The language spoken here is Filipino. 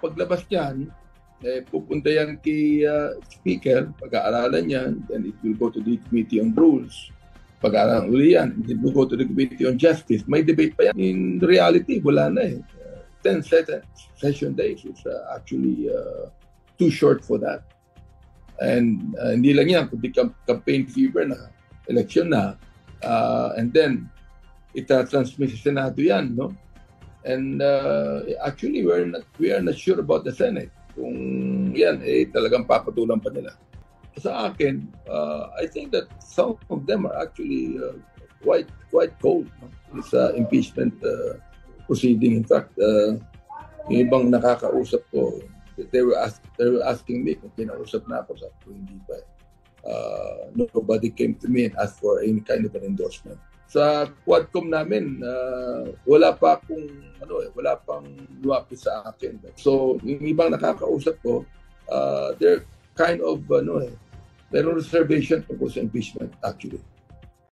paglabas niyan, pupunta yan kay Speaker, pag-aaralan yan, then it will go to the Committee on Rules. Pag-aaralan uli yan, it will go to the Committee on Justice. May debate pa yan. In reality, wala na 10 session days is actually too short for that. And hindi lang yan, kundi campaign fever na, election na, and then ita-transmit sa Senado yan, no? And actually, we are not sure about the Senate. Kung yan, talagang papatulan pa nila. Sa akin, I think that some of them are actually quite cold. No? This impeachment proceeding. In fact, yung ibang nakakausap ko, they were asking me kung kinausap na ako. Sabi ko, hindi pa. Nobody came to me and asked for any kind of an endorsement. Sa Quadcom namin, wala pang lumapit sa akin. So, yung ibang nakakausap ko, they're kind of, meron reservation tungkol sa impeachment actually.